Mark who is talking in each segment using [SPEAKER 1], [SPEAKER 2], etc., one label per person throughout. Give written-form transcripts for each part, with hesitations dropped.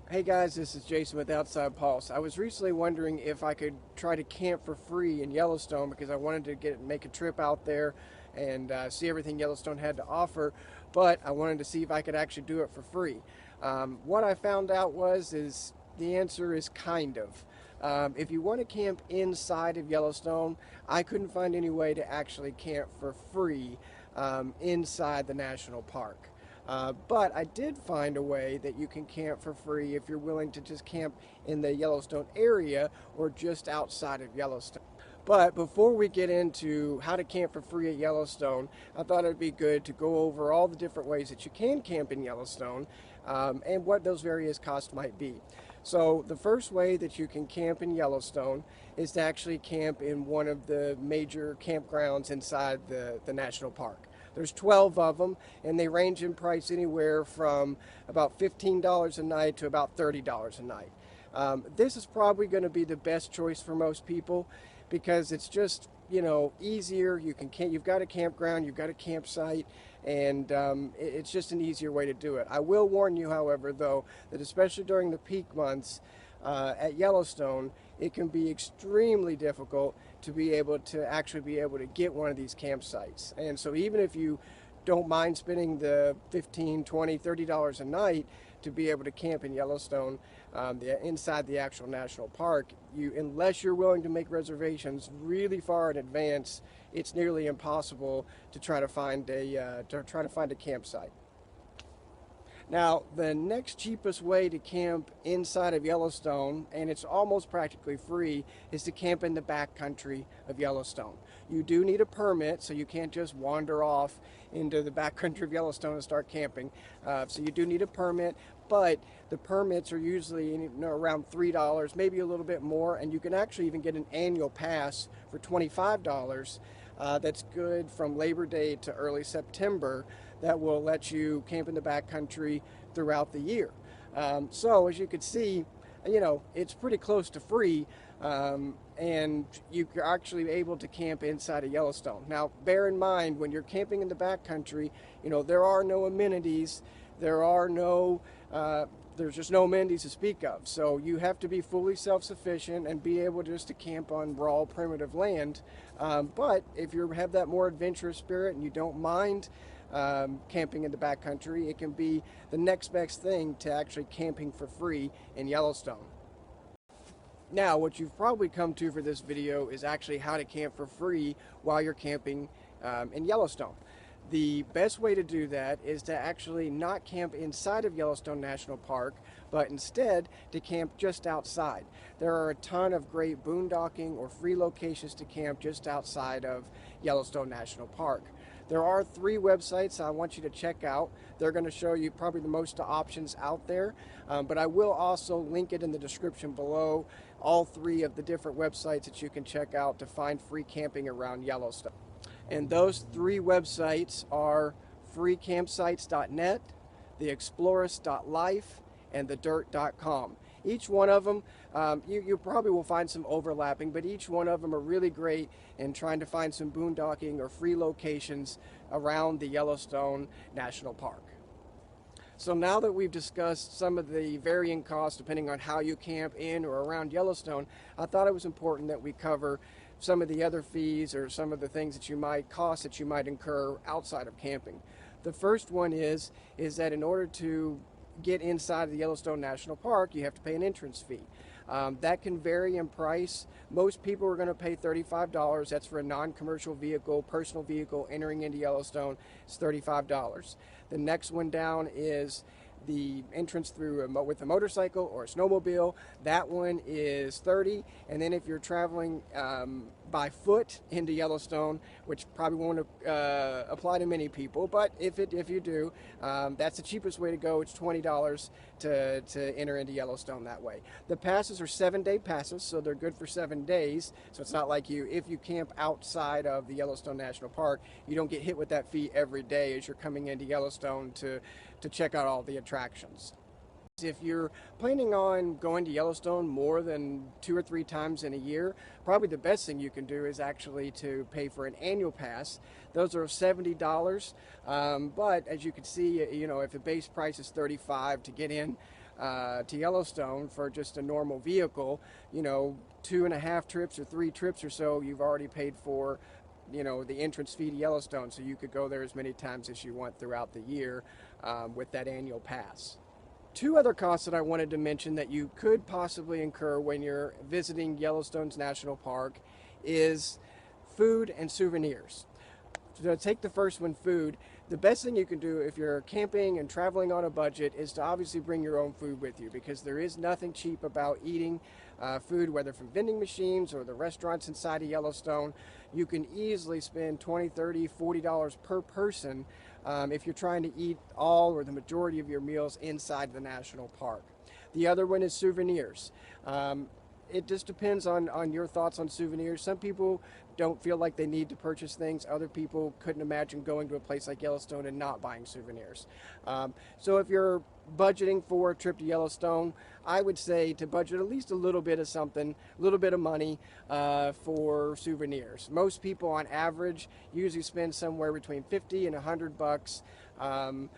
[SPEAKER 1] Hey guys, this is Jason with Outside Pulse. I was recently wondering if I could try to camp for free in Yellowstone because I wanted to make a trip out there and see everything Yellowstone had to offer, but I wanted to see if I could actually do it for free. What I found out is the answer is kind of. If you want to camp inside of Yellowstone, I couldn't find any way to actually camp for free inside the national park. But I did find a way that you can camp for free if you're willing to just camp in the Yellowstone area or just outside of Yellowstone. But before we get into how to camp for free at Yellowstone, I thought it'd be good to go over all the different ways that you can camp in Yellowstone and what those various costs might be. So the first way that you can camp in Yellowstone is to actually camp in one of the major campgrounds inside the national park. There's 12 of them, and they range in price anywhere from about $15 a night to about $30 a night. This is probably going to be the best choice for most people because it's just, easier. You've got a campground, you've got a campsite, and it's just an easier way to do it. I will warn you, however, though, that especially during the peak months at Yellowstone, it can be extremely difficult to be able to get one of these campsites. And so even if you don't mind spending the $15, $20, $30 a night to be able to camp in Yellowstone inside the actual national park, unless you're willing to make reservations really far in advance, it's nearly impossible to try to find a campsite. Now, the next cheapest way to camp inside of Yellowstone, and it's almost practically free, is to camp in the backcountry of Yellowstone. You do need a permit, so you can't just wander off into the backcountry of Yellowstone and start camping. So you do need a permit, but the permits are usually around $3, maybe a little bit more, and you can actually even get an annual pass for $25. That's good from Labor Day to early September that will let you camp in the backcountry throughout the year. So as you can see, it's pretty close to free, and you're actually able to camp inside of Yellowstone. Now, bear in mind, when you're camping in the backcountry, there are no amenities. There's just no amenities to speak of. So you have to be fully self-sufficient and be able just to camp on raw, primitive land. But if you have that more adventurous spirit and you don't mind camping in the backcountry, it can be the next best thing to actually camping for free in Yellowstone. Now, what you've probably come to for this video is actually how to camp for free while you're camping in Yellowstone. The best way to do that is to actually not camp inside of Yellowstone National Park, but instead to camp just outside. There are a ton of great boondocking or free locations to camp just outside of Yellowstone National Park. There are 3 websites I want you to check out. They're going to show you probably the most options out there, but I will also link it in the description below, all 3 of the different websites that you can check out to find free camping around Yellowstone. And those 3 websites are freecampsites.net, theexplorist.life, and thedirt.com. Each one of them, you probably will find some overlapping, but each one of them are really great in trying to find some boondocking or free locations around the Yellowstone National Park. So now that we've discussed some of the varying costs depending on how you camp in or around Yellowstone, I thought it was important that we cover some of the other fees or some of the things that you might incur outside of camping. The first one is that in order to get inside the Yellowstone National Park, you have to pay an entrance fee. That can vary in price. Most people are going to pay $35. That's for a non-commercial vehicle, personal vehicle entering into Yellowstone. It's $35. The next one down is the entrance through with a motorcycle or a snowmobile. That one is $30. And then if you're traveling by foot into Yellowstone, which probably won't apply to many people, but if you do, that's the cheapest way to go. It's $20 to enter into Yellowstone that way. The passes are 7-day passes, so they're good for 7 days. So it's not like if you camp outside of the Yellowstone National Park, you don't get hit with that fee every day as you're coming into Yellowstone to check out all the attractions. If you're planning on going to Yellowstone more than 2 or 3 times in a year, probably the best thing you can do is actually to pay for an annual pass. Those are $70, but as you can see, if the base price is $35 to get in, to Yellowstone for just a normal vehicle, 2.5 trips or 3 trips or so, you've already paid for the entrance fee to Yellowstone, so you could go there as many times as you want throughout the year with that annual pass. Two other costs that I wanted to mention that you could possibly incur when you're visiting Yellowstone's National Park is food and souvenirs. To take the first one, food, the best thing you can do if you're camping and traveling on a budget is to obviously bring your own food with you, because there is nothing cheap about eating food, whether from vending machines or the restaurants inside of Yellowstone. You can easily spend $20, $30, $40 per person if you're trying to eat all or the majority of your meals inside the national park. The other one is souvenirs. It just depends on your thoughts on souvenirs. Some people don't feel like they need to purchase things. Other people couldn't imagine going to a place like Yellowstone and not buying souvenirs. So if you're budgeting for a trip to Yellowstone, I would say to budget at least a little bit of something, a little bit of money for souvenirs. Most people on average usually spend somewhere between 50 and $100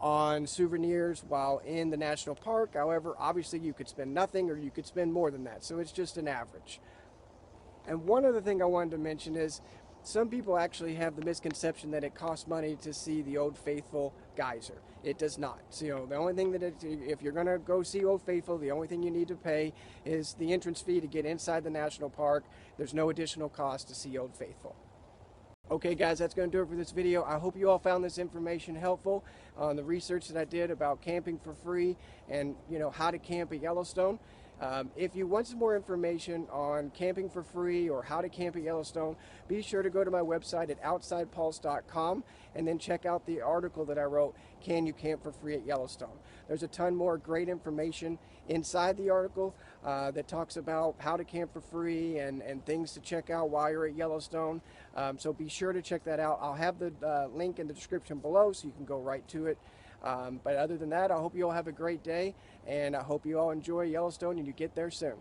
[SPEAKER 1] on souvenirs while in the national park. However, obviously you could spend nothing or you could spend more than that, so it's just an average. And one other thing I wanted to mention is some people actually have the misconception that it costs money to see the Old Faithful geyser. It does not. So the only thing if you're going to go see Old Faithful, the only thing you need to pay is the entrance fee to get inside the national park. There's no additional cost to see Old Faithful. Okay guys, that's going to do it for this video. I hope you all found this information helpful on the research that I did about camping for free and how to camp at Yellowstone. If you want some more information on camping for free or how to camp at Yellowstone, be sure to go to my website at outsidepulse.com and then check out the article that I wrote, Can You Camp for Free at Yellowstone? There's a ton more great information inside the article that talks about how to camp for free and things to check out while you're at Yellowstone. So be sure to check that out. I'll have the link in the description below so you can go right to it. But other than that, I hope you all have a great day, and I hope you all enjoy Yellowstone and you get there soon.